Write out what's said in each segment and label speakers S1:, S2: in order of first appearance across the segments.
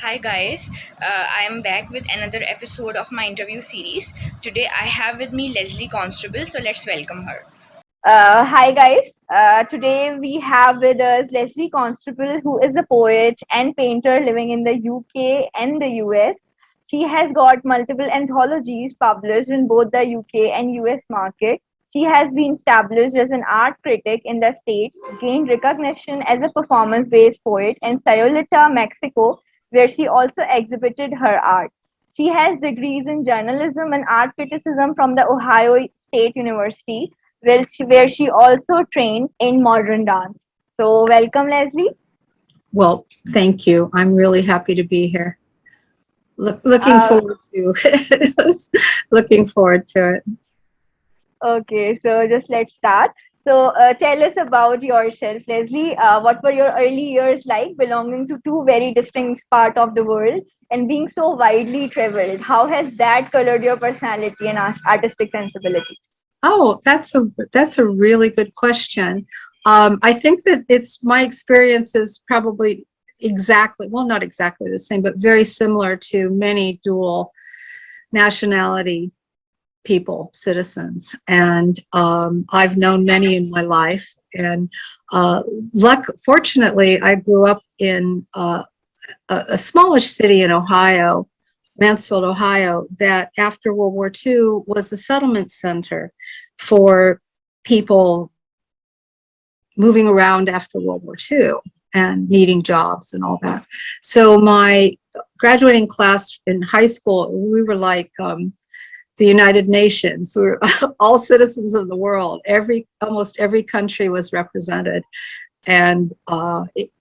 S1: Hi guys, I am back with another episode of my interview series. Today I have with me Lesley Constable, so let's welcome her.
S2: Hi guys. Today we have with us Lesley Constable, who is a poet and painter living in the UK and the US. She has got multiple anthologies published in both the UK and US market. She has been established as an art critic in the States, gained recognition as a performance based poet in Sayulita, Mexico, where she also exhibited her art. She has degrees in journalism and art criticism from the Ohio State University where she also trained in modern dance. So, welcome, Leslie.
S3: Well, thank you. I'm really happy to be here. Looking
S2: Uh,
S3: forward to looking forward to it.
S2: okay, so just let's start. So, tell us about yourself, Leslie. What were your early years like belonging to two very distinct parts of the world and being so widely traveled? How has that colored your personality and artistic sensibility?
S3: Oh, that's a really good question. I think that it's my experience is probably exactly, well, not exactly the same, but very similar to many dual nationality people, citizens, and I've known many in my life. And fortunately, I grew up in a smallish city in Ohio, Mansfield, Ohio, that after World War II was a settlement center for people moving around after World War II and needing jobs and all that. So my graduating class in high school, we were like the United Nations. We were all citizens of the world. Almost every country was represented. And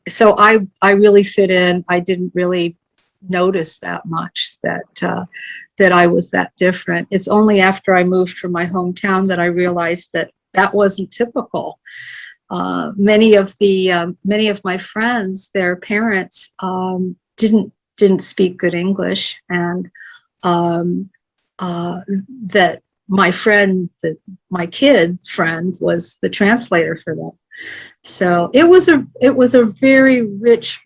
S3: so I really fit in. I didn't really notice that much that I was that different. It's only after I moved from my hometown that I realized that that wasn't typical. Many of my friends, their parents didn't speak good English, and um, that my kid friend was the translator for them. So it was a very rich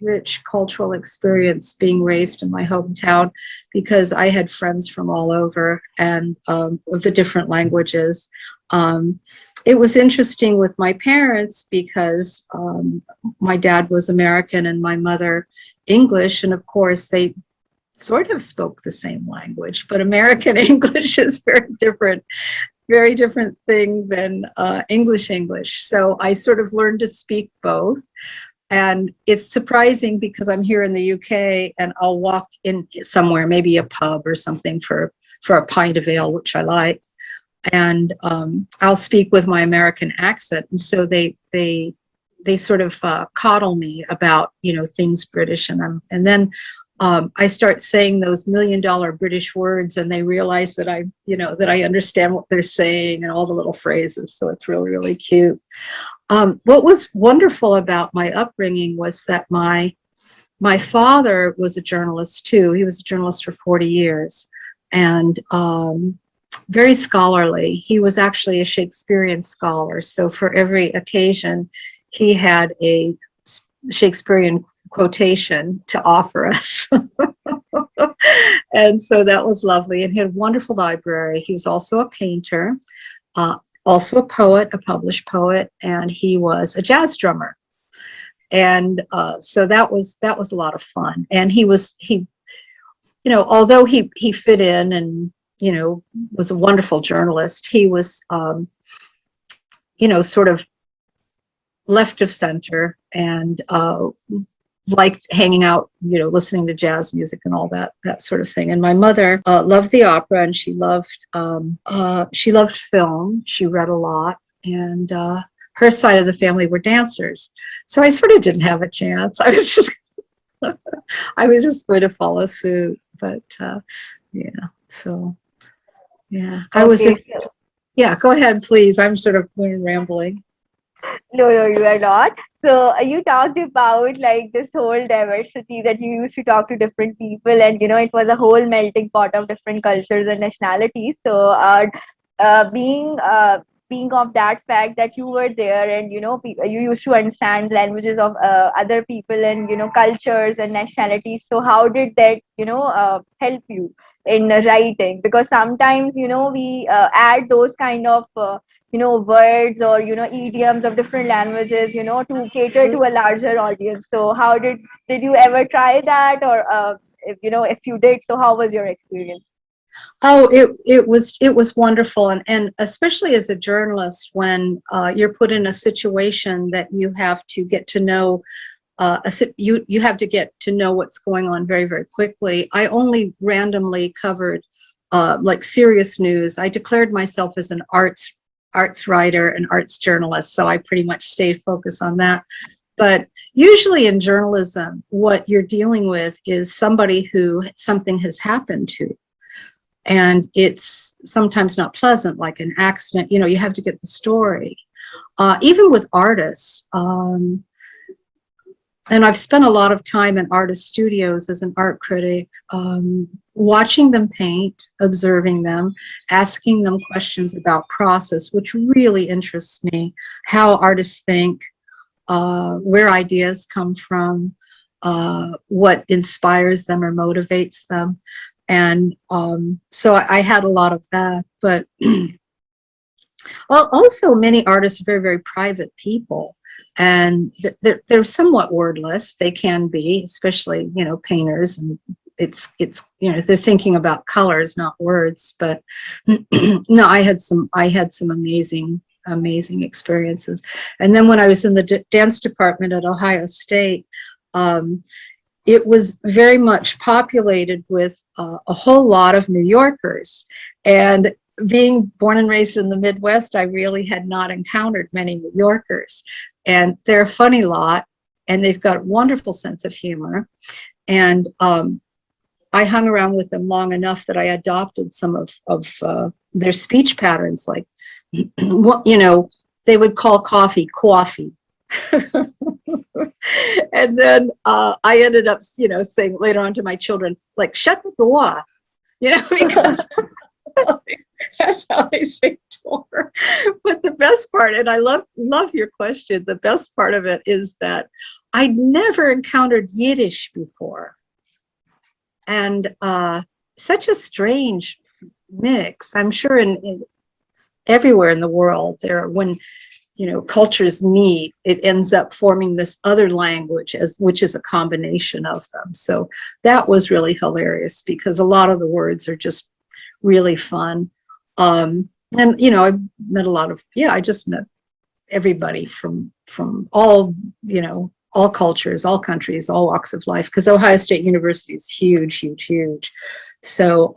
S3: cultural experience being raised in my hometown, because I had friends from all over and of the different languages. Um, it was interesting with my parents because my dad was American and my mother English, and of course they sort of spoke the same language, but American English is very different thing than English. So I sort of learned to speak both. And it's surprising because I'm here in the UK and I'll walk in somewhere, maybe a pub or something for a pint of ale, which I like. And I'll speak with my American accent. And so they sort of coddle me about, things British. And then I start saying those $1,000,000 British words, and they realize that I understand what they're saying and all the little phrases. So it's really, really cute. What was wonderful about my upbringing was that my father was a journalist too. He was a journalist for 40 years, and very scholarly. He was actually a Shakespearean scholar. So for every occasion, he had a Shakespearean quotation to offer us. And so that was lovely. And he had a wonderful library. He was also a painter, also a poet, a published poet, and he was a jazz drummer. And so that was a lot of fun. And although he fit in and was a wonderful journalist, he was sort of left of center and liked hanging out, listening to jazz music and all that sort of thing. And my mother loved the opera, and she loved film. She read a lot, and her side of the family were dancers. So I sort of didn't have a chance. I was just going to follow suit. But yeah, so yeah, I was in.
S2: Okay, so
S3: Yeah, go ahead, please. I'm sort of going rambling.
S2: no, you are not. So you talked about like this whole diversity that you used to talk to different people, and it was a whole melting pot of different cultures and nationalities. So being being of that fact that you were there, and you used to understand languages of other people, and cultures and nationalities. So how did that help you in writing? Because sometimes we add those kind of words or idioms of different languages to cater to a larger audience. So how did you ever try that, or if you did, so how was your experience?
S3: Oh, it was wonderful, and especially as a journalist, when you're put in a situation that you have to get to know you have to get to know what's going on very, very quickly. I only randomly covered like serious news. I declared myself as an arts writer and arts journalist, so I pretty much stayed focused on that. But usually in journalism, what you're dealing with is somebody who something has happened to. And it's sometimes not pleasant, like an accident. You have to get the story. Even with artists, and I've spent a lot of time in artist studios as an art critic, watching them paint, observing them, asking them questions about process, which really interests me, how artists think, where ideas come from, what inspires them or motivates them. And so I had a lot of that. But well, also many artists are very, very private people. And they're somewhat wordless. They can be, especially, painters. And it's they're thinking about colors, not words. But no, I had some amazing experiences. And then when I was in the dance department at Ohio State, it was very much populated with a whole lot of New Yorkers. And being born and raised in the Midwest, I really had not encountered many New Yorkers. And they're a funny lot, and they've got a wonderful sense of humor. And I hung around with them long enough that I adopted some of their speech patterns, like, they would call coffee, coffee. And then I ended up, saying later on to my children, like, shut the door, because that's how I say door. But the best part, and I love your question, the best part of it is that I'd never encountered Yiddish before. And such a strange mix. I'm sure in everywhere in the world, when cultures meet, it ends up forming this other language, which is a combination of them. So that was really hilarious, because a lot of the words are just really fun. And I met a lot of, I just met everybody from all, all cultures, all countries, all walks of life, because Ohio State University is huge, huge, huge. So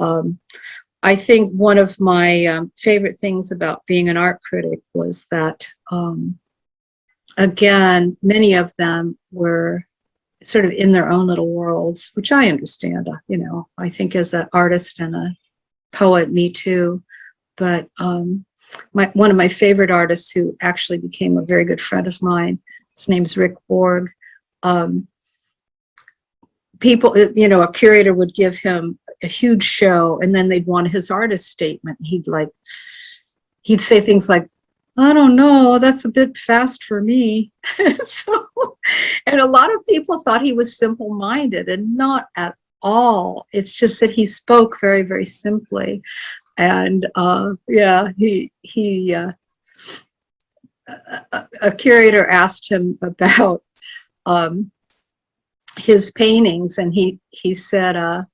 S3: I think one of my favorite things about being an art critic was that, again, many of them were sort of in their own little worlds, which I understand. I think as an artist and a poet, me too. But one of my favorite artists, who actually became a very good friend of mine, his name's Rick Borg. People, a curator would give him a huge show, and then they'd want his artist statement. He'd say things like, I don't know, that's a bit fast for me. And a lot of people thought he was simple-minded, and not at all. It's just that he spoke very, very simply. And a curator asked him about his paintings, and he said,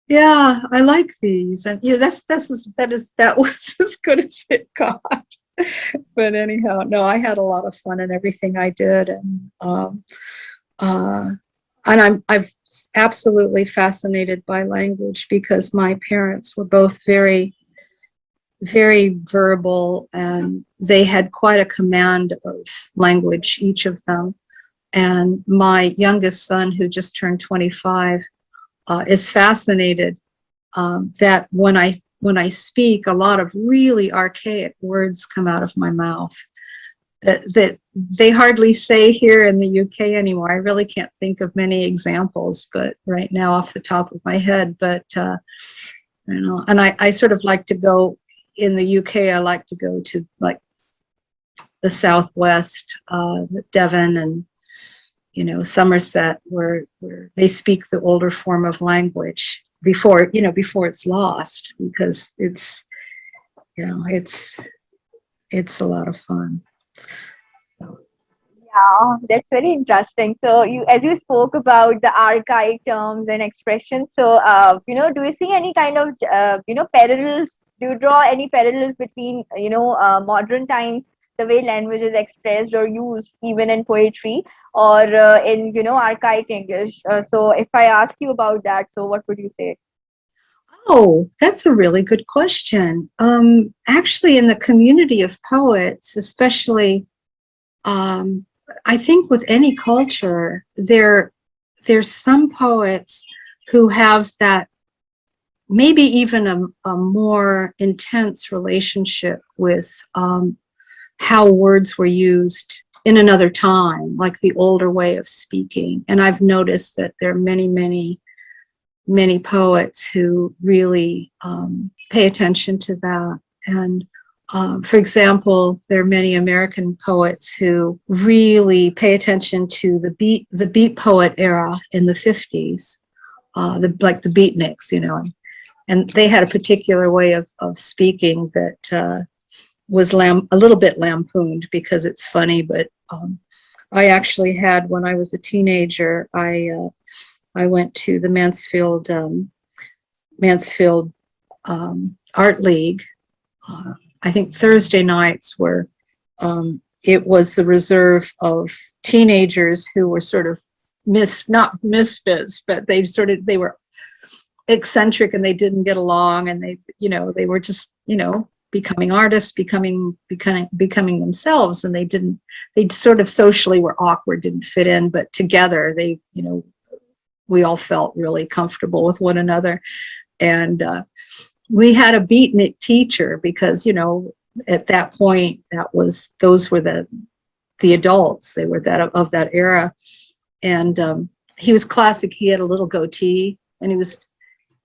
S3: yeah, I like these. And that was as good as it got. But anyhow, no, I had a lot of fun in everything I did. And I'm absolutely fascinated by language, because my parents were both very, very verbal, and they had quite a command of language, each of them. And my youngest son, who just turned 25, is fascinated that when I speak, a lot of really archaic words come out of my mouth that they hardly say here in the UK anymore. I really can't think of many examples, but right now off the top of my head. But and I sort of like to go in the UK. I like to go to like the Southwest, Devon and, Somerset, where they speak the older form of language before it's lost, because it's a lot of fun. So.
S2: Yeah, that's very interesting. So as you spoke about the archaic terms and expressions, so do you see any kind of parallels? Do you draw any parallels between modern times, the way language is expressed or used, even in poetry, or in archaic English? So if I ask you about that, so what would you say?
S3: Oh, that's a really good question. Actually, in the community of poets, especially, I think with any culture, there's some poets who have that, maybe even a more intense relationship with how words were used in another time, like the older way of speaking. And I've noticed that there are many, many, many poets who really pay attention to that. And for example, there are many American poets who really pay attention to the beat poet era in the 50s, like the beatniks, and they had a particular way of speaking that was a little bit lampooned, because it's funny. But I actually had, when I was a teenager, I went to the Mansfield Art League. I think Thursday nights were, it was the reserve of teenagers who were sort of not misfits, but they were eccentric and they didn't get along, and they were just, becoming artists, becoming themselves, and they sort of socially were awkward, didn't fit in, but together we all felt really comfortable with one another. And we had a beatnik teacher, because at that point those were the adults, they were of that era. And he was classic. He had a little goatee, and he was,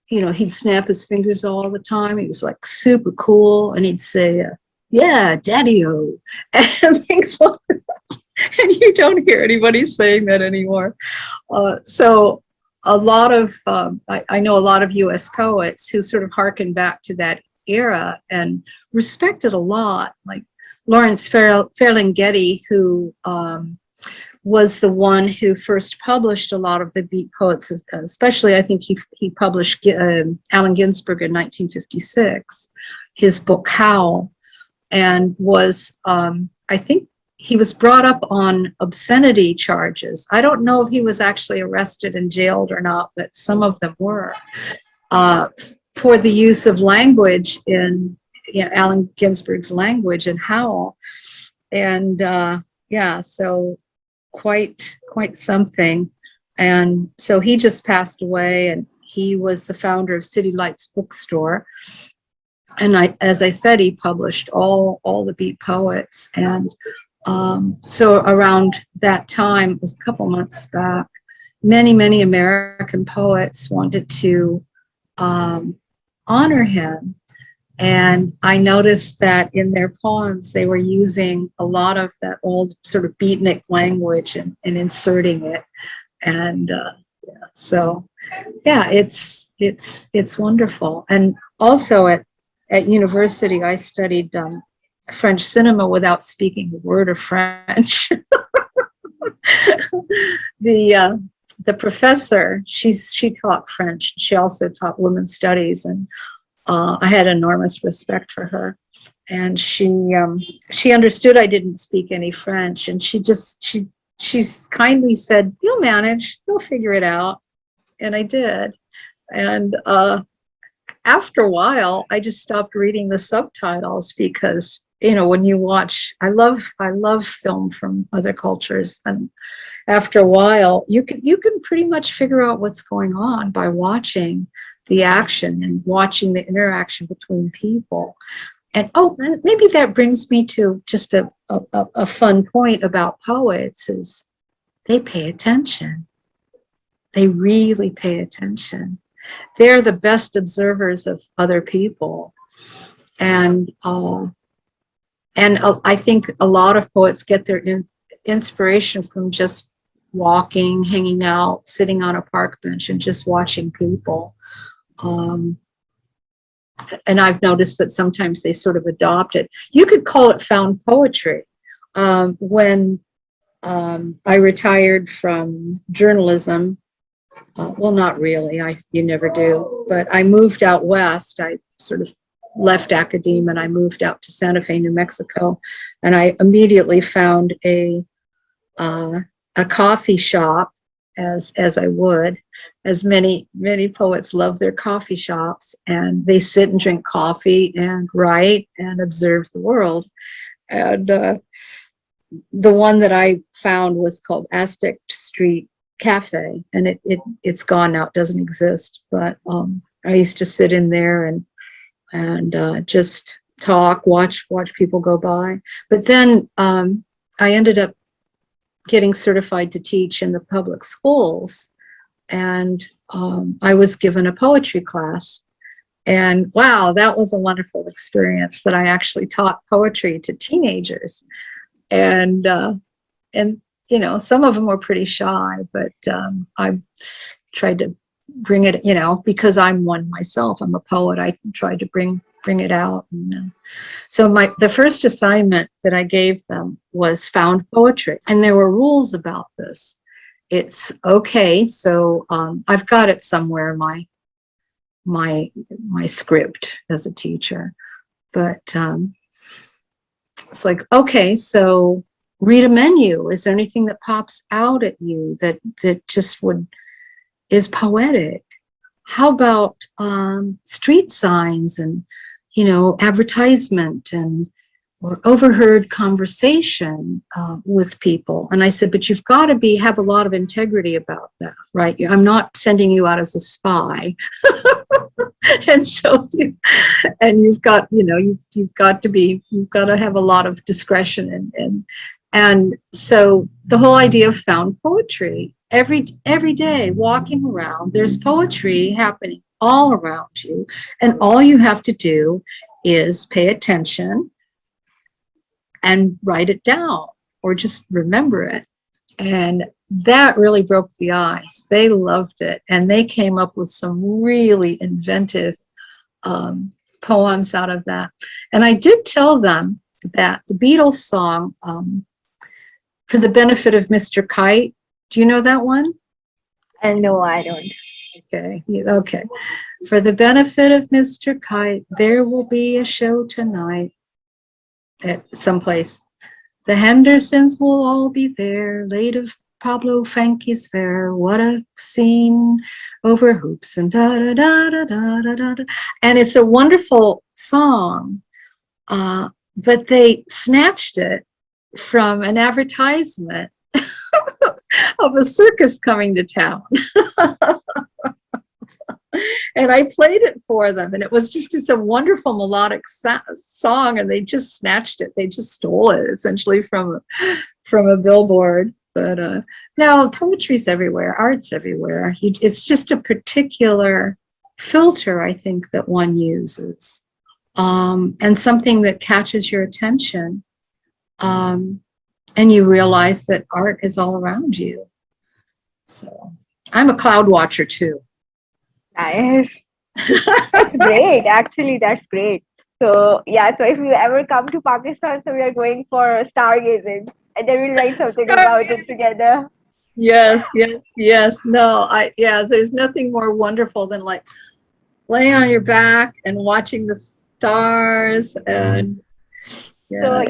S3: he'd snap his fingers all the time. He was like super cool, and he'd say, yeah, daddy-o, and things like that. And you don't hear anybody saying that anymore. So a lot of, I know a lot of US poets who sort of harken back to that era and respect it a lot, like Lawrence Ferlinghetti, who was the one who first published a lot of the beat poets, especially I think he published Allen Ginsberg in 1956, his book Howl, and was, I think he was brought up on obscenity charges. I don't know if he was actually arrested and jailed or not, but some of them were, for the use of language in Allen Ginsberg's language in Howl. And so quite something. And so he just passed away, and he was the founder of City Lights Bookstore. And as I said, he published all the beat poets. And so around that time, it was a couple months back, many American poets wanted to honor him. And I noticed that in their poems, they were using a lot of that old sort of beatnik language and inserting it. And it's wonderful. And also at university, I studied French cinema without speaking a word of French. The professor, she taught French. She also taught women's studies, and I had enormous respect for her. And she understood I didn't speak any French, and she's kindly said, "You'll manage, you'll figure it out." And I did. And after a while, I just stopped reading the subtitles, because when you watch, I love film from other cultures, and after a while, you can pretty much figure out what's going on by watching the action and watching the interaction between people. And maybe that brings me to just a fun point about poets, is they pay attention. They really pay attention. They're the best observers of other people. And I think a lot of poets get their inspiration from just walking, hanging out, sitting on a park bench and just watching people. And I've noticed that sometimes they sort of adopt it. You could call it found poetry. When I retired from journalism, well, not really, you never do, but I moved out west. I sort of left academia and I moved out to Santa Fe, New Mexico, and I immediately found a coffee shop, as I would, as many poets love their coffee shops, and they sit and drink coffee and write and observe the world. And the one that I found was called Aztec Street Cafe, and it's gone now, it doesn't exist, but I used to sit in there and just talk, watch people go by. But then I ended up getting certified to teach in the public schools, and I was given a poetry class, and wow, that was a wonderful experience, that I actually taught poetry to teenagers. And you know, some of them were pretty shy, but I tried to bring it, you know, because I'm one myself, I'm a poet, I tried to bring it out. And so the first assignment that I gave them was found poetry, and there were rules about this. It's okay, so I've got it somewhere in my script as a teacher, but it's like, okay, so read a menu. Is there anything that pops out at you that just is poetic? How about street signs and, you know, advertisement or overheard conversation with people? And I said, but you've got to have a lot of integrity about that, right? I'm not sending you out as a spy. And so, and you've got, you know, you've got to have a lot of discretion, and so the whole idea of found poetry, every day walking around, there's poetry happening all around you, and all you have to do is pay attention and write it down, or just remember it. And that really broke the ice. They loved it, and they came up with some really inventive poems out of that. And I did tell them that the Beatles song, For the Benefit of Mr. Kite, do you know that one?
S2: No, I don't.
S3: Okay. For the benefit of Mr. Kite, there will be a show tonight at someplace. The Hendersons will all be there, late of Pablo Fanke's fair. What a scene over hoops and da-da-da-da-da-da-da. And it's a wonderful song, but they snatched it from an advertisement of a circus coming to town. And I played it for them, and it's a wonderful melodic song, and they just snatched it. They just stole it essentially from a billboard. But now poetry's everywhere, art's everywhere. It's just a particular filter, I think, that one uses, and something that catches your attention, and you realize that art is all around you. So I'm a cloud watcher too.
S2: Nice. That's great. Actually, that's great. So yeah, so if you ever come to Pakistan, so we are going for stargazing, and then we'll write something about it together.
S3: Yes. No, there's nothing more wonderful than like laying on your back and watching the stars. And
S2: so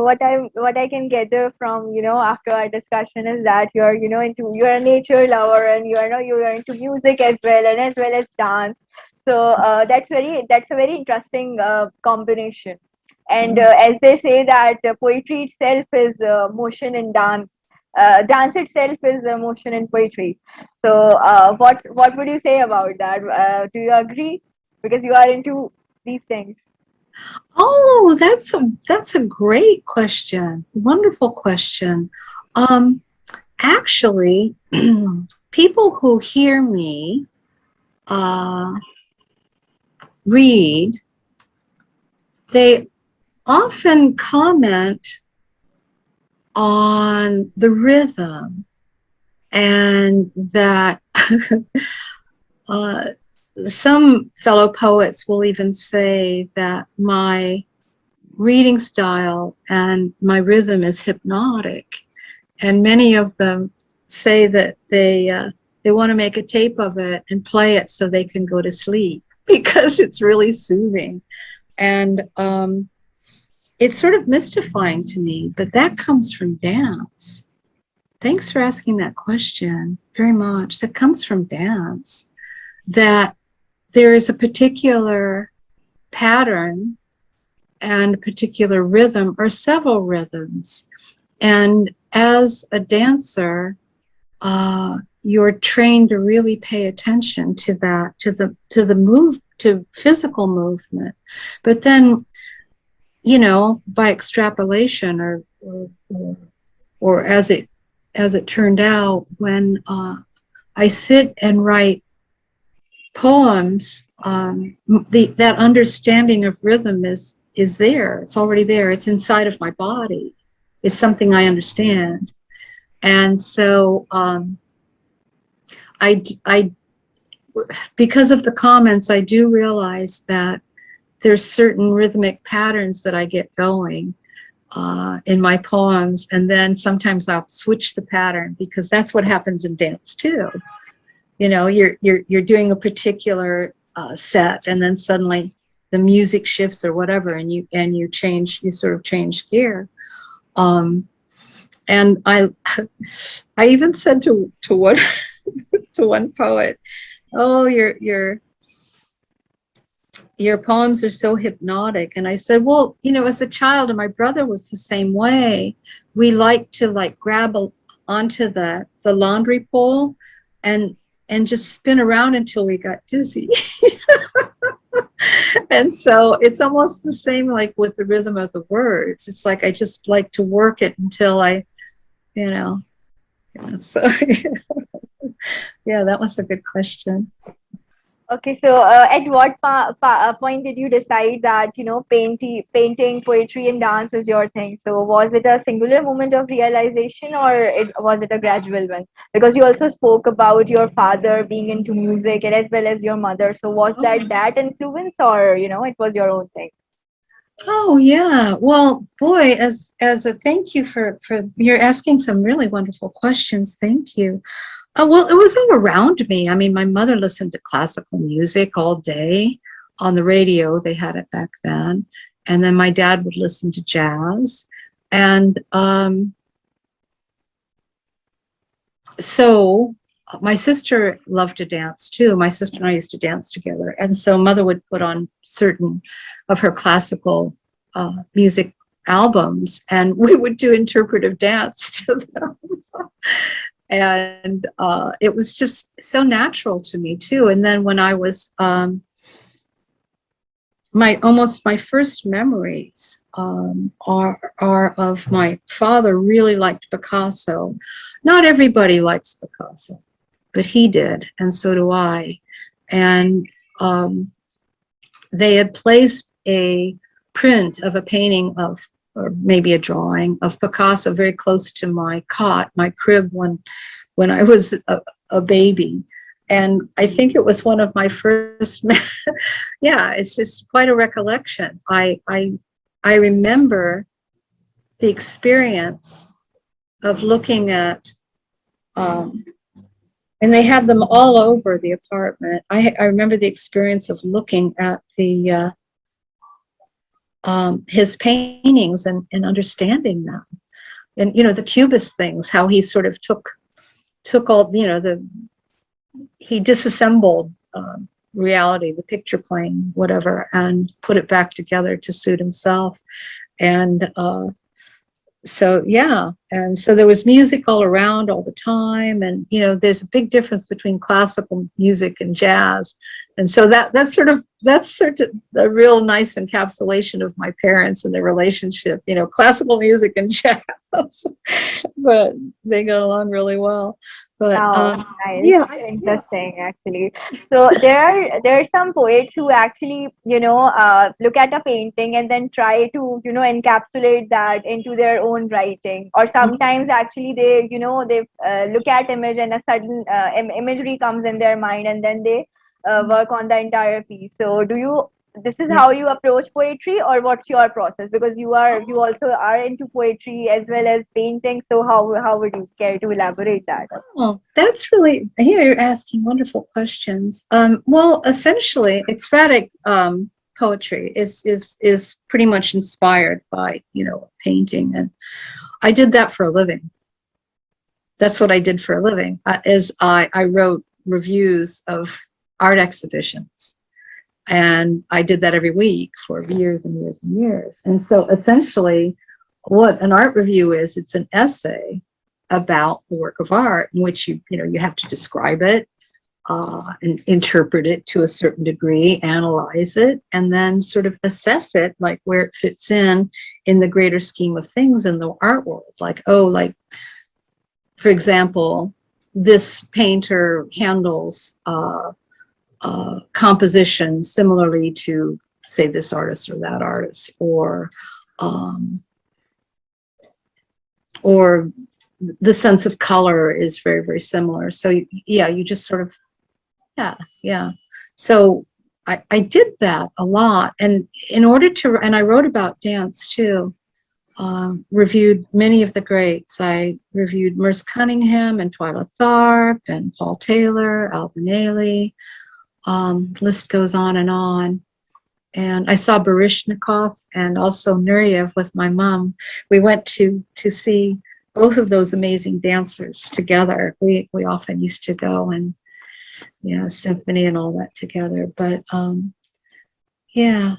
S2: what I can gather from, you know, after our discussion is that you're, you know, you're a nature lover, and you're into music as well, and as well as dance. So that's a very interesting combination. And as they say that poetry itself is motion in dance. Dance itself is motion in poetry. So what would you say about that? Do you agree? Because you are into these things.
S3: Oh, that's a great question. Wonderful question. Actually, people who hear me read, they often comment on the rhythm, and that uh, some fellow poets will even say that my reading style and my rhythm is hypnotic. And many of them say that they want to make a tape of it and play it so they can go to sleep because it's really soothing. And it's sort of mystifying to me, but that comes from dance. Thanks for asking that question very much. That comes from dance, that there is a particular pattern and a particular rhythm or several rhythms. And as a dancer, you're trained to really pay attention to that, to the move, to physical movement. But then, you know, by extrapolation, or as it turned out, when I sit and write poems, that understanding of rhythm is there. It's already there. It's inside of my body. It's something I understand. And so I, because of the comments, I do realize that there's certain rhythmic patterns that I get going in my poems, and then sometimes I'll switch the pattern, because that's what happens in dance too. You know, you're doing a particular set, and then suddenly the music shifts or whatever, and you sort of change gear. And I even said to one to one poet, "Oh, your poems are so hypnotic." And I said, well, you know, as a child, and my brother was the same way, we liked to grab onto the laundry pole and just spin around until we got dizzy. And so it's almost the same like with the rhythm of the words. It's like I just like to work it until I, you know, so yeah, that was a good question.
S2: Okay, so at what point did you decide that, you know, painting, poetry, and dance is your thing? So was it a singular moment of realization, or was it a gradual one? Because you also spoke about your father being into music, and as well as your mother. So was that influence, or, you know, it was your own thing?
S3: Oh yeah. Well, boy, as a thank you for you're asking some really wonderful questions. Thank you. Well, it was all around me. I mean, my mother listened to classical music all day on the radio. They had it back then. And then my dad would listen to jazz. And so my sister loved to dance too. My sister and I used to dance together. And so mother would put on certain of her classical music albums, and we would do interpretive dance to them. And it was just so natural to me too. And then when I was my first memories are of my father really liked Picasso. Not everybody likes Picasso, but he did, and so do I. And they had placed a print of a painting of, or maybe a drawing of Picasso very close to my cot, my crib, when I was a baby. And I think it was one of my first, yeah, it's just quite a recollection. I remember the experience of looking at, and they had them all over the apartment. I remember the experience of looking at the his paintings and understanding them, and you know, the Cubist things, how he sort of took all, you know, he disassembled reality, the picture plane, whatever, and put it back together to suit himself. And so yeah, and so there was music all around all the time, and you know, there's a big difference between classical music and jazz. And so that's sort of a real nice encapsulation of my parents and their relationship, you know, classical music and jazz. But they got along really well. But
S2: Oh, nice.
S3: yeah,
S2: Interesting, actually. So there are some poets who actually, look at a painting and then try to, encapsulate that into their own writing. Or sometimes actually they look at image and a sudden imagery comes in their mind and then they work on the entire piece. So this is
S3: yeah.
S2: how you approach poetry, or what's your process? Because you also are into poetry as well as painting. So how would you care to elaborate that?
S3: Well, that's really, here you're asking wonderful questions. Well, essentially, ecstatic poetry is pretty much inspired by, painting, and I did that for a living. That's what I did for a living. Is I wrote reviews of art exhibitions, and I did that every week for years and years and years. And so, essentially, what an art review is, it's an essay about the work of art in which you have to describe it, and interpret it to a certain degree, analyze it, and then sort of assess it, like where it fits in the greater scheme of things in the art world. Like, for example, this painter handles composition similarly to, say, this artist or that artist, um, or the sense of color is very, very similar. So yeah, you just sort of, yeah. So I did that a lot. And and I wrote about dance too, reviewed many of the greats. I reviewed Merce Cunningham and Twyla Tharp and Paul Taylor, Alvin Ailey, list goes on and on. And I saw Baryshnikov and also Nureyev with my mom. We went to see both of those amazing dancers together. We often used to go, and symphony and all that together. But yeah,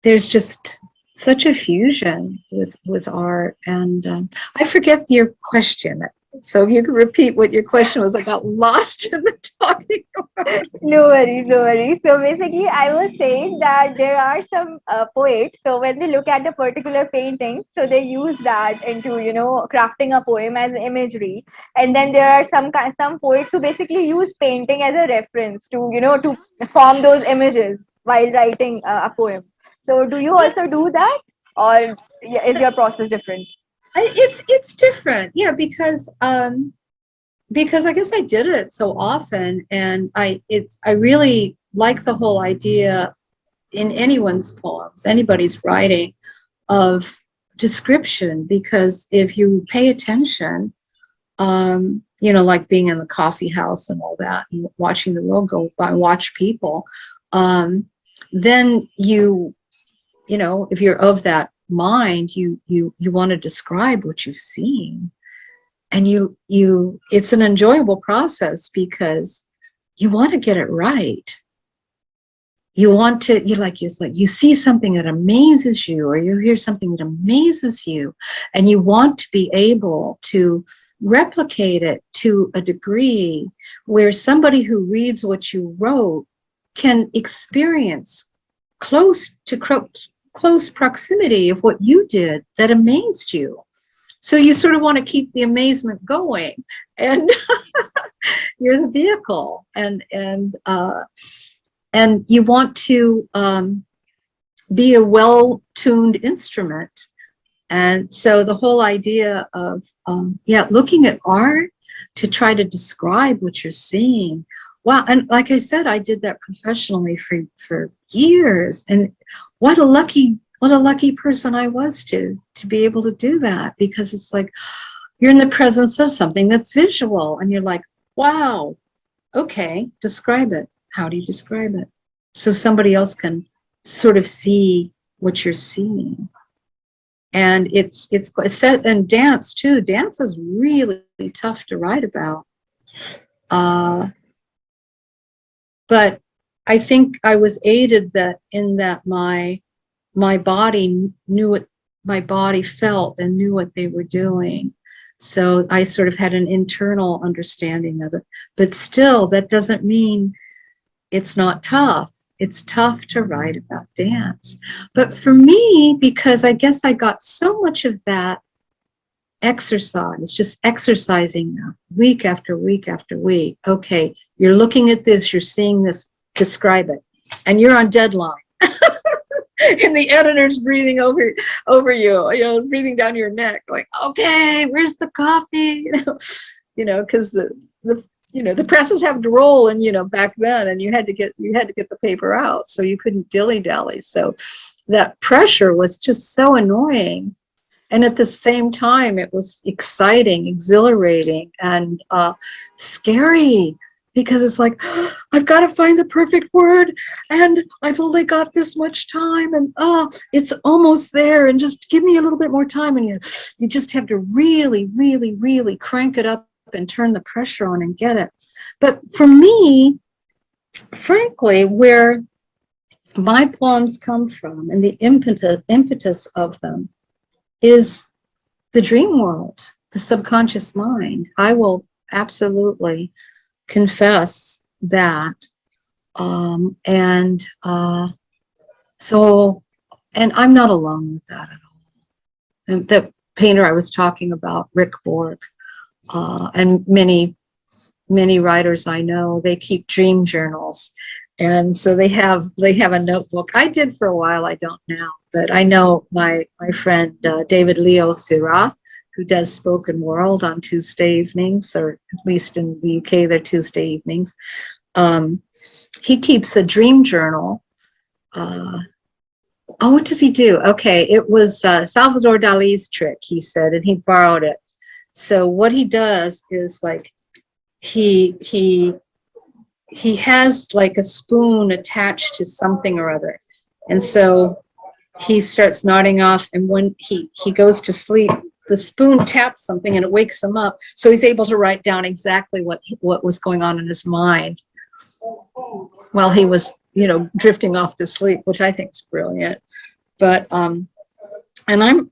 S3: there's just such a fusion with art. And I forget your question. So if you could repeat what your question was, I got lost in the talking about.
S2: No worries, no worries. So basically, I was saying that there are some poets. So when they look at a particular painting, so they use that into crafting a poem as imagery. And then there are some poets who basically use painting as a reference to form those images while writing a poem. So do you
S3: Yeah,
S2: also do that, or is your process different?
S3: it's different. Yeah, because I guess I did it so often, and I really like the whole idea in anyone's poems, anybody's writing, of description, because if you pay attention, like being in the coffee house and all that, and watching the world go by, watch people, then if you're of that mind, you want to describe what you've seen, and it's an enjoyable process because you want to get it right. You want to, it's like you see something that amazes you, or you hear something that amazes you, and you want to be able to replicate it to a degree where somebody who reads what you wrote can experience close proximity of what you did that amazed you. So you sort of want to keep the amazement going, and you're the vehicle, and you want to be a well-tuned instrument. And so the whole idea of looking at art to try to describe what you're seeing. Wow. And like I said, I did that professionally for years, and what a lucky person I was to be able to do that, because it's like you're in the presence of something that's visual, and you're like, wow, okay, describe it. How do you describe it? So somebody else can sort of see what you're seeing. And it's set, and dance too. Dance is really tough to write about. But I think I was aided in that my body knew what my body felt and knew what they were doing. So I sort of had an internal understanding of it. But still, that doesn't mean it's not tough. It's tough to write about dance. But for me, because I guess I got so much of that exercise, just exercising that week after week after week. Okay, you're looking at this, you're seeing this, describe it, and you're on deadline. And the editor's breathing over you, breathing down your neck, like, okay, where's the coffee? Because the presses have to roll, and back then, and you had to get the paper out, so you couldn't dilly dally. So that pressure was just so annoying, and at the same time, it was exciting, exhilarating, and scary. Because it's like, I've got to find the perfect word, and I've only got this much time, and it's almost there, and just give me a little bit more time. And you just have to really, really, really crank it up and turn the pressure on and get it. But for me, frankly, where my poems come from and the impetus of them is the dream world, the subconscious mind. I will absolutely confess that. And I'm not alone with that at all. And that painter I was talking about, Rick Borg, and many writers I know, they keep dream journals. And so they have a notebook. I did for a while, I don't now, but I know my friend David Leo Syrah, who does spoken world on Tuesday evenings, or at least in the UK, they're Tuesday evenings. He keeps a dream journal. What does he do? Okay, it was Salvador Dali's trick, he said, and he borrowed it. So what he does is like, he has like a spoon attached to something or other. And so he starts nodding off, and when he goes to sleep, the spoon taps something and it wakes him up. So he's able to write down exactly what was going on in his mind while he was, drifting off to sleep, which I think is brilliant. But and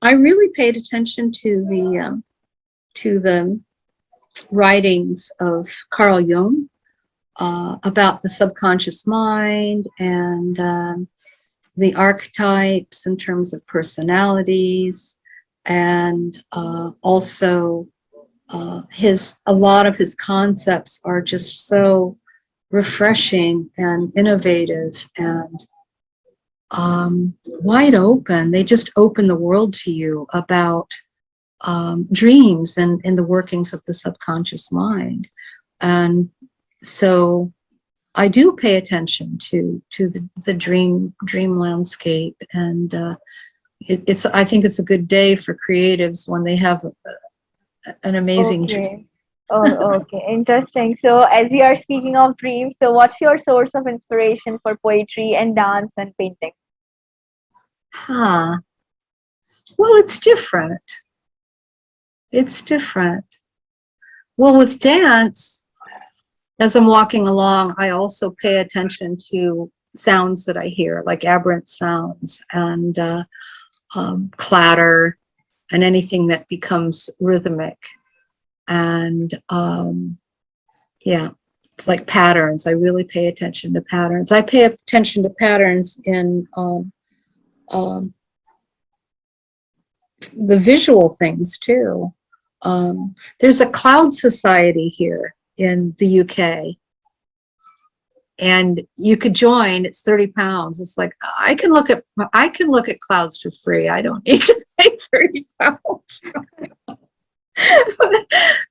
S3: I really paid attention to the writings of Carl Jung about the subconscious mind and the archetypes in terms of personalities. And also a lot of his concepts are just so refreshing and innovative and wide open. They just open the world to you about dreams and the workings of the subconscious mind. And so I do pay attention to the dream landscape, and I think it's a good day for creatives when they have an amazing dream.
S2: Oh, okay. Interesting. So, as you are speaking of dreams, so what's your source of inspiration for poetry and dance and painting?
S3: Well, it's different. It's different. Well, with dance, as I'm walking along, I also pay attention to sounds that I hear, like aberrant sounds and clatter and anything that becomes rhythmic. And it's like patterns. I really pay attention to patterns. I pay attention to patterns in the visual things too. There's a cloud society here in the UK, and you could join. It's £30. It's like I can look at clouds for free. I don't need to pay £30.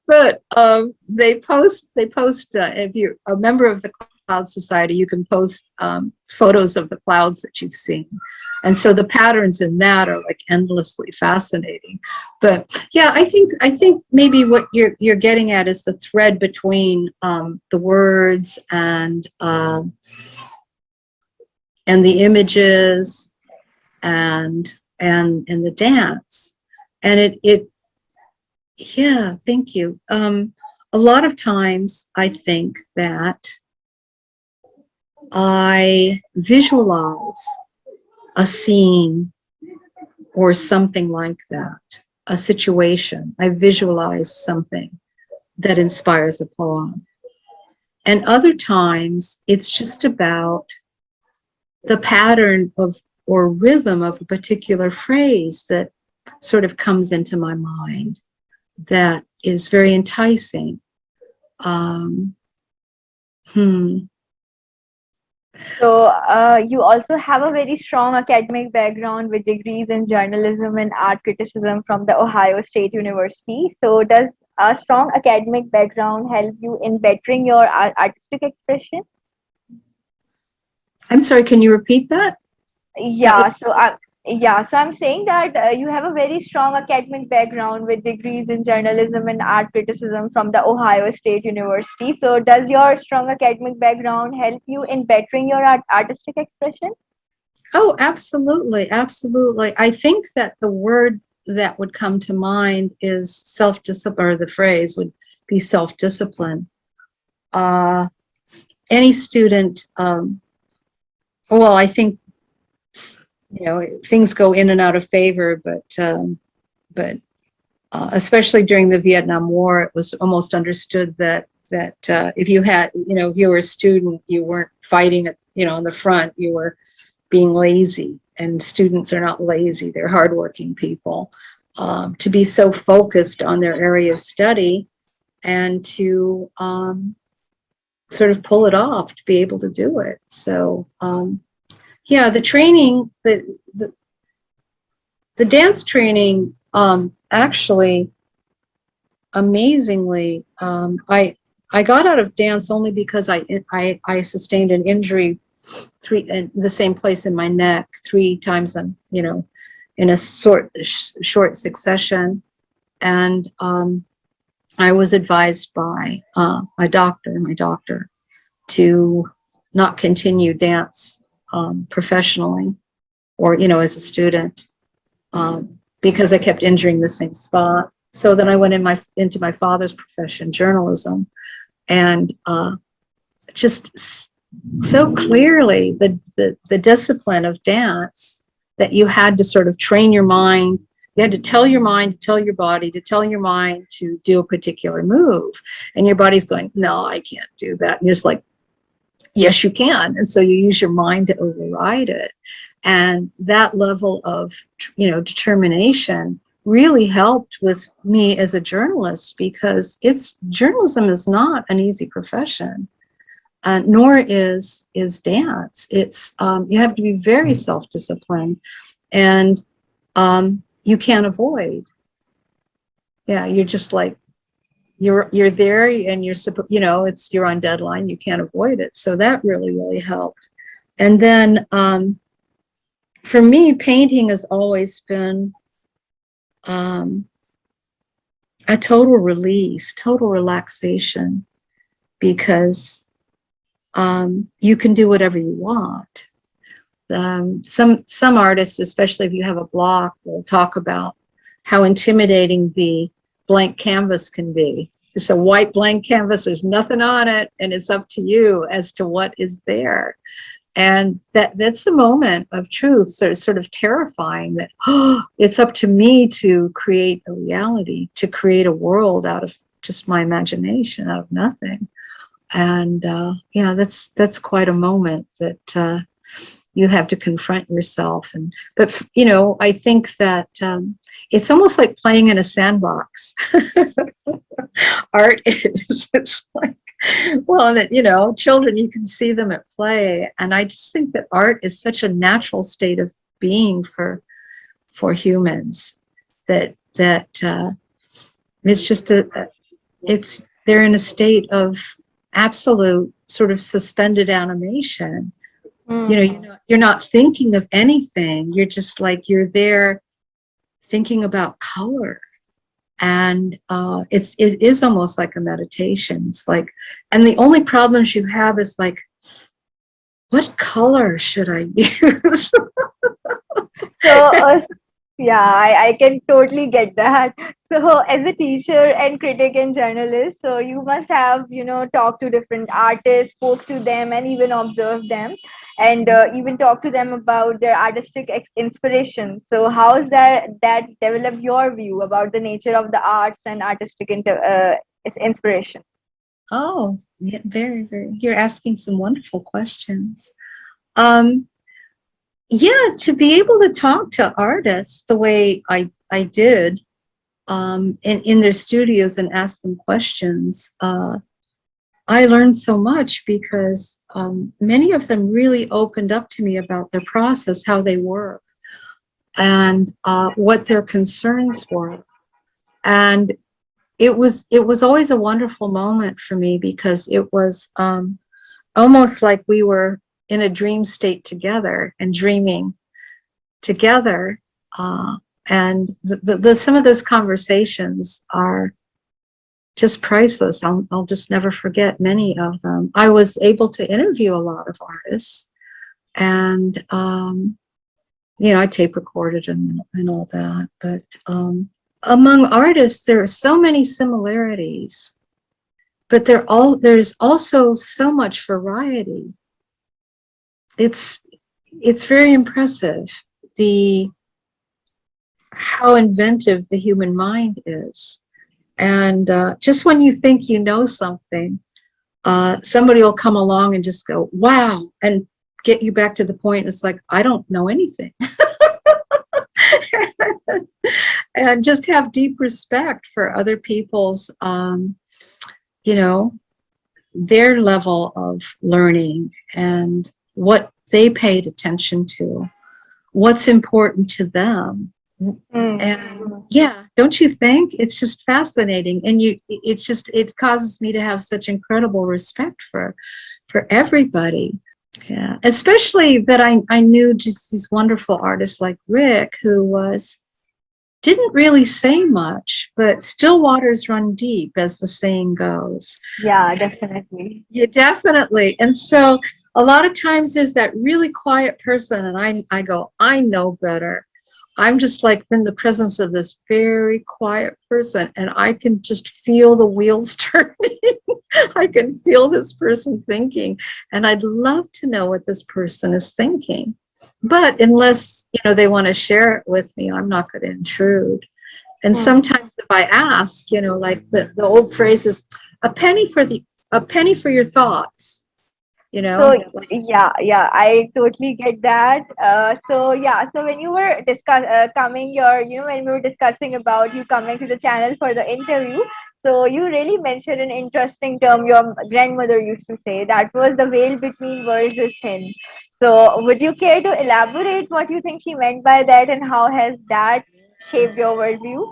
S3: But they post if you're a member of the Cloud Society, you can post photos of the clouds that you've seen, and so the patterns in that are like endlessly fascinating. But yeah, I think maybe what you're getting at is the thread between the words and the images and the dance, and it yeah, thank you. A lot of times I think that I visualize a scene or something like that, a situation. I visualize something that inspires a poem. And other times it's just about the pattern of or rhythm of a particular phrase that sort of comes into my mind. that is very enticing. Um, hmm.
S2: So you also have a very strong academic background with degrees in journalism and art criticism from the Ohio State University. So does a strong academic background help you in bettering your artistic expression?
S3: I'm sorry, can you repeat that? That was
S2: Yeah, so I'm saying that you have a very strong academic background with degrees in journalism and art criticism from the Ohio State University. So does your strong academic background help you in bettering your artistic expression?
S3: Oh, absolutely, absolutely. I think that the word that would come to mind is self-discipline, or the phrase would be self-discipline. Uh, any student, well, I think, things go in and out of favor, but especially during the Vietnam War, it was almost understood that if you had, if you were a student, you weren't fighting at, in the front, you were being lazy. And students are not lazy; they're hardworking people. To be so focused on their area of study and to sort of pull it off, to be able to do it. So yeah, the training, the dance training, actually, amazingly, I got out of dance only because I sustained an injury in the same place in my neck 3 times, in a short succession, and I was advised by my doctor, to not continue dance professionally, or as a student, because I kept injuring the same spot. So then I went into my father's profession, journalism, and just so clearly the discipline of dance, that you had to sort of train your mind. You had to tell your mind, to tell your body, to tell your mind to do a particular move. And your body's going, no, I can't do that. And you're just like, yes, you can. And so you use your mind to override it. And that level of, determination really helped with me as a journalist, because journalism is not an easy profession. Nor is dance. It's you have to be very self-disciplined, and you can't avoid. Yeah, you're just like, you're there, and you're on deadline. You can't avoid it. So that really helped. And then for me, painting has always been a total release, total relaxation, because you can do whatever you want. Some artists, especially if you have a block, will talk about how intimidating the blank canvas can be. It's a white blank canvas, there's nothing on it, and it's up to you as to what is there. And that's a moment of truth, sort of terrifying, that it's up to me to create a reality, to create a world out of just my imagination, out of nothing. And yeah, that's quite a moment that you have to confront yourself. But I think that it's almost like playing in a sandbox. Art is, it's like, well, that children, you can see them at play, and I just think that art is such a natural state of being for humans, that it's just they're in a state of absolute sort of suspended animation. You're not thinking of anything. You're just like, you're there thinking about color. And it is almost like a meditation. It's like, and the only problems you have is like, what color should I use?
S2: So yeah, I can totally get that. So as a teacher and critic and journalist, so you must have, talked to different artists, spoke to them, and even observed them, and even talked to them about their artistic inspiration. So how has that developed your view about the nature of the arts and artistic inspiration?
S3: Oh, yeah, very, very. You're asking some wonderful questions. Um, yeah, to be able to talk to artists the way I did, in their studios and ask them questions, I learned so much because many of them really opened up to me about their process, how they work, and what their concerns were. And it was always a wonderful moment for me because it was almost like we were in a dream state together and dreaming together. And some of those conversations are just priceless. I'll just never forget many of them. I was able to interview a lot of artists, and I tape recorded and all that. But among artists, there are so many similarities, but there's also so much variety. It's very impressive how inventive the human mind is. And just when you think you know something, somebody will come along and just go, wow, and get you back to the point. It's like, I don't know anything. And just have deep respect for other people's, their level of learning and what they paid attention to, what's important to them. And yeah, don't you think it's just fascinating? And it causes me to have such incredible respect for everybody. Yeah, especially that I knew just these wonderful artists like Rick, who didn't really say much, but still waters run deep, as the saying goes.
S2: Yeah, definitely.
S3: Yeah, definitely. And so a lot of times there's that really quiet person, and I go, I know better. I'm just like in the presence of this very quiet person, and I can just feel the wheels turning. I can feel this person thinking, and I'd love to know what this person is thinking. But unless, they want to share it with me, I'm not going to intrude. And sometimes if I ask, like the old phrase is a penny for your thoughts.
S2: So yeah, I totally get that. So when you were when we were discussing about you coming to the channel for the interview, so you really mentioned an interesting term your grandmother used to say, that was the veil between worlds is thin. So would you care to elaborate what you think she meant by that, and how has that shaped your worldview?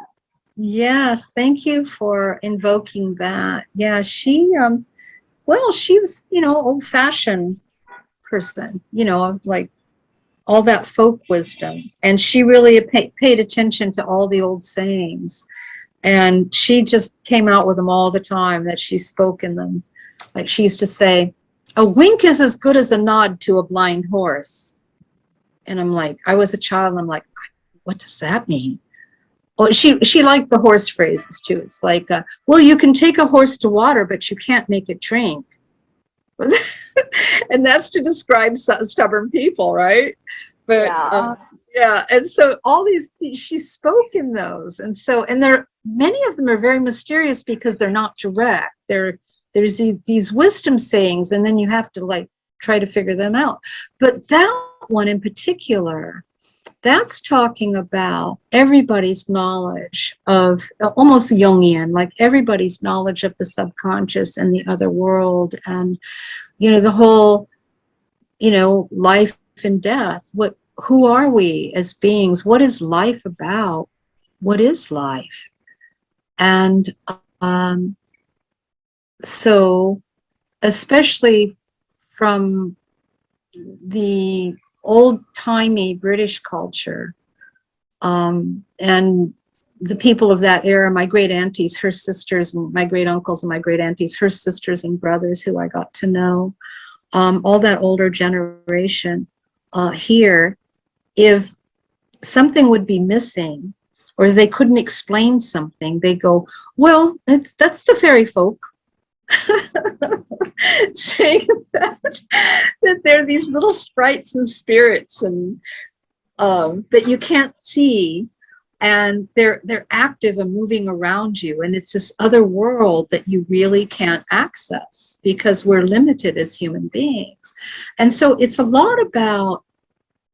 S3: Yes, thank you for invoking that. Yeah, she was, old-fashioned person, like all that folk wisdom. And she really paid attention to all the old sayings. And she just came out with them all the time, that she spoke in them. Like she used to say, a wink is as good as a nod to a blind horse. And I'm like, I was a child, and I'm like, what does that mean? Oh, she liked the horse phrases too. It's like, well, you can take a horse to water, but you can't make it drink. And that's to describe stubborn people, right? But yeah, and so all these, she spoke in those, and many of them are very mysterious because they're not direct. There's these wisdom sayings, and then you have to like try to figure them out. But that one in particular, that's talking about everybody's knowledge of, almost Jungian, like everybody's knowledge of the subconscious and the other world, and the whole, life and death. Who are we as beings? What is life about? What is life? And so, especially from the old-timey British culture, and the people of that era, my great aunties, her sisters, and my great uncles and my great aunties, her sisters and brothers, who I got to know, all that older generation here, if something would be missing or they couldn't explain something, they go, well, that's the fairy folk. Saying that there are these little sprites and spirits and that you can't see, and they're active and moving around you, and it's this other world that you really can't access because we're limited as human beings. And so it's a lot about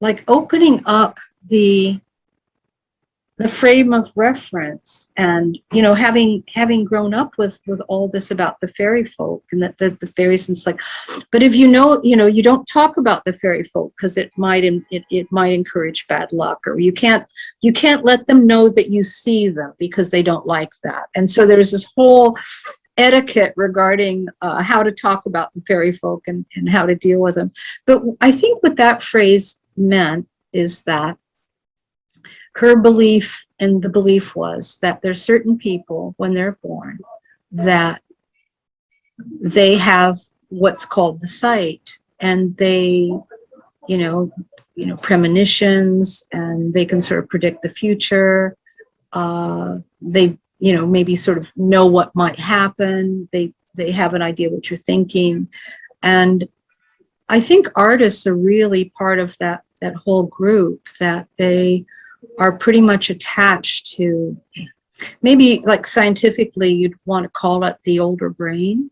S3: like opening up the the frame of reference, and having grown up with all this about the fairy folk, and that the fairies, and it's like, but if you don't talk about the fairy folk because it might encourage bad luck, or you can't let them know that you see them because they don't like that. And so there's this whole etiquette regarding how to talk about the fairy folk, and how to deal with them. But I think what that phrase meant is that her belief, and the belief was that there's certain people when they're born that they have what's called the sight, and they, premonitions, and they can sort of predict the future. They, maybe sort of know what might happen. They have an idea what you're thinking. And I think artists are really part of that whole group, that they are pretty much attached to, maybe like scientifically you'd want to call it the older brain,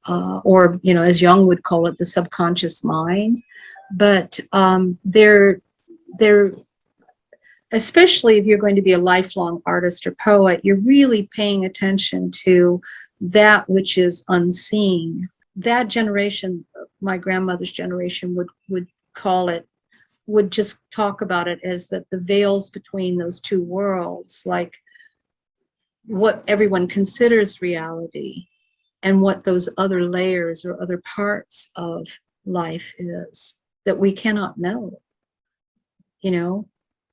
S3: or as Jung would call it, the subconscious mind. But they're especially if you're going to be a lifelong artist or poet, you're really paying attention to that which is unseen. That generation, my grandmother's generation, would call it, would just talk about it as that the veils between those two worlds, like what everyone considers reality and what those other layers or other parts of life is that we cannot know.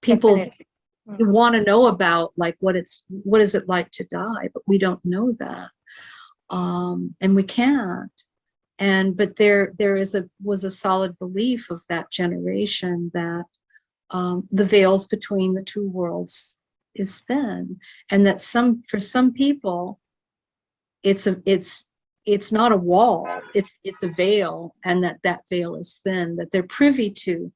S3: People
S2: Definitely. Mm.
S3: want to know about, like, what is it like to die, but we don't know that, and we can't. But there was a solid belief of that generation that the veils between the two worlds is thin, and that for some people it's not a wall, it's a veil, and that veil is thin, that they're privy to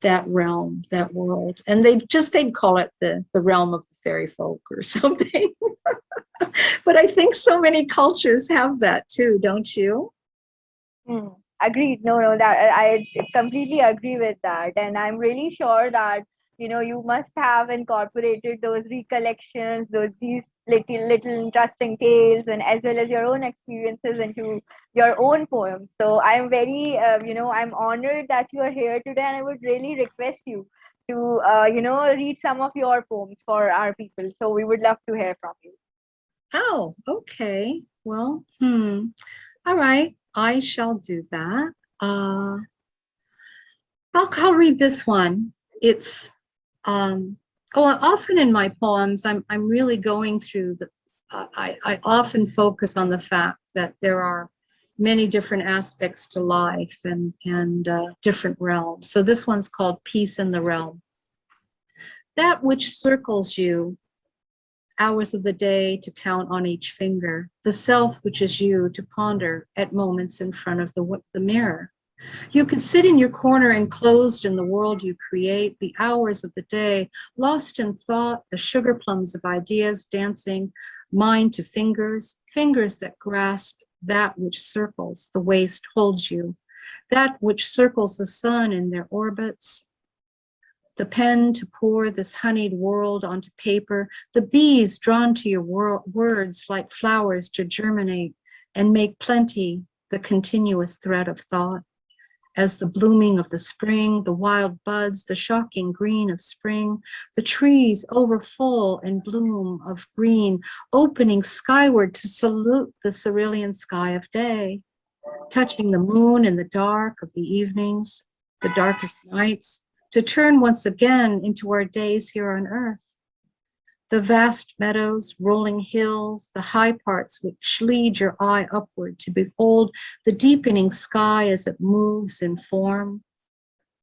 S3: that realm, that world, and they'd call it the realm of the fairy folk or something. But I think so many cultures have that too, don't you?
S2: Agreed. No, that I completely agree with that, and I'm really sure that you must have incorporated those recollections, these little interesting tales, and as well as your own experiences into your own poems. So I'm very, I'm honored that you are here today, and I would really request you to, read some of your poems for our people. So we would love to hear from you.
S3: Oh, okay. Well, all right. I shall do that. I'll read this one. It's often in my poems, I'm really going through I often focus on the fact that there are many different aspects to life, and different realms. So this one's called Peace in the Realm. That which circles you, hours of the day to count on each finger, the self which is you to ponder at moments in front of the mirror. You could sit in your corner enclosed in the world you create, the hours of the day, lost in thought, the sugar plums of ideas dancing, mind to fingers, fingers that grasp that which circles, the waist holds you, that which circles the sun in their orbits, the pen to pour this honeyed world onto paper, the bees drawn to your words like flowers to germinate and make plenty the continuous thread of thought. As the blooming of the spring, the wild buds, the shocking green of spring, the trees overfull and bloom of green, opening skyward to salute the cerulean sky of day, touching the moon in the dark of the evenings, the darkest nights, to turn once again into our days here on earth. The vast meadows, rolling hills, the high parts which lead your eye upward to behold the deepening sky as it moves in form,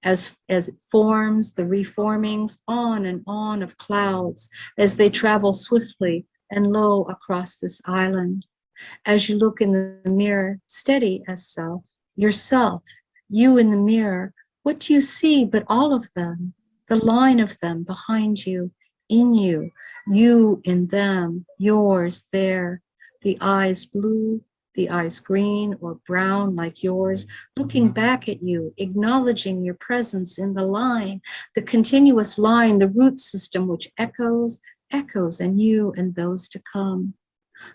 S3: as it forms the reformings on and on of clouds as they travel swiftly and low across this island. As you look in the mirror, steady as self, yourself, you in the mirror, what do you see but all of them, the line of them behind you, in you, you in them, yours there, the eyes blue, the eyes green or brown like yours, looking back at you, acknowledging your presence in the line, the continuous line, the root system which echoes in you and those to come.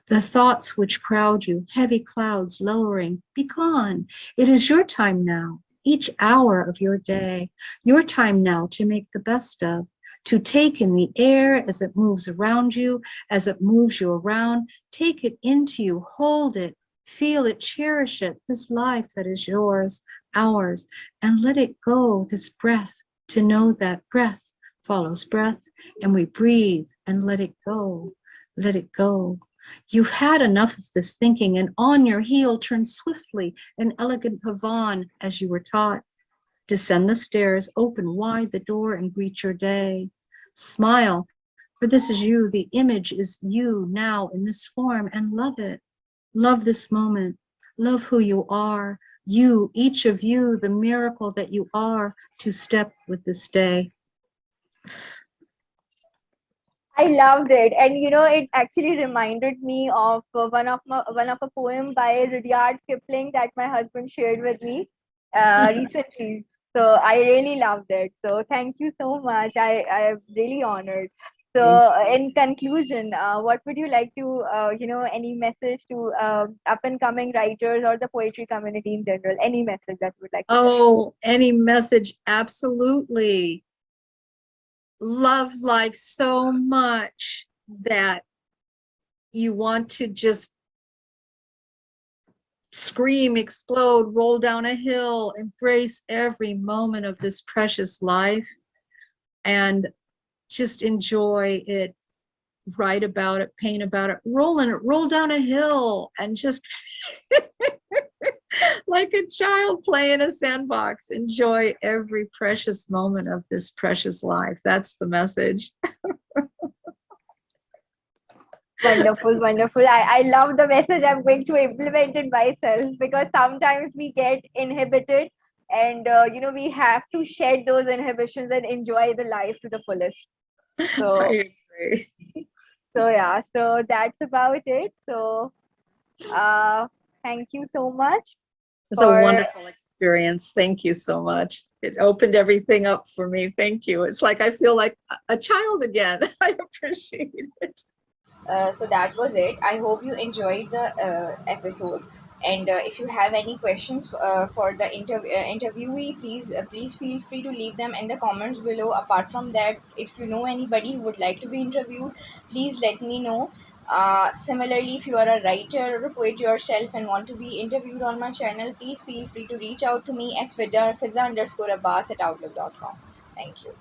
S3: The thoughts which crowd you, heavy clouds lowering, be gone. It is your time now, each hour of your day, your time now to make the best of, to take in the air as it moves around you, as it moves you around. Take it into you, hold it, feel it, cherish it, this life that is yours, ours, and let it go, this breath, to know that breath follows breath, and we breathe and let it go, let it go. You've had enough of this thinking, and on your heel turn swiftly an elegant pavane as you were taught. Descend the stairs, open wide the door, and greet your day. Smile, for this is you, the image is you now in this form, and love it. Love this moment. Love who you are. You, each of you, the miracle that you are, to step with this day.
S2: I loved it, and it actually reminded me of one of a poem by Rudyard Kipling that my husband shared with me recently. So I really loved it. So thank you so much. I am really honored. So in conclusion, what would you like to any message to up and coming writers or the poetry community in general? Any message that you would like to share?
S3: Oh, any message? Absolutely. Love life so much that you want to just scream, explode, roll down a hill, embrace every moment of this precious life, and just enjoy it, write about it, paint about it, roll down a hill, and just like a child play in a sandbox, enjoy every precious moment of this precious life. That's the message.
S2: Wonderful, wonderful. I love the message. I'm going to implement it myself because sometimes we get inhibited and we have to shed those inhibitions and enjoy the life to the fullest. So
S3: I agree.
S2: yeah, so that's about it. So thank you so much
S3: It's a
S2: for
S3: wonderful experience. Thank you so much. It opened everything up for me. Thank you. It's like I feel like a child again. I appreciate it.
S1: So that was it. I hope you enjoyed the episode. And if you have any questions for the interviewee, please feel free to leave them in the comments below. Apart from that, if you know anybody who would like to be interviewed, please let me know. Similarly, if you are a writer or a poet yourself and want to be interviewed on my channel, please feel free to reach out to me as fizza_abbas@outlook.com. Thank you.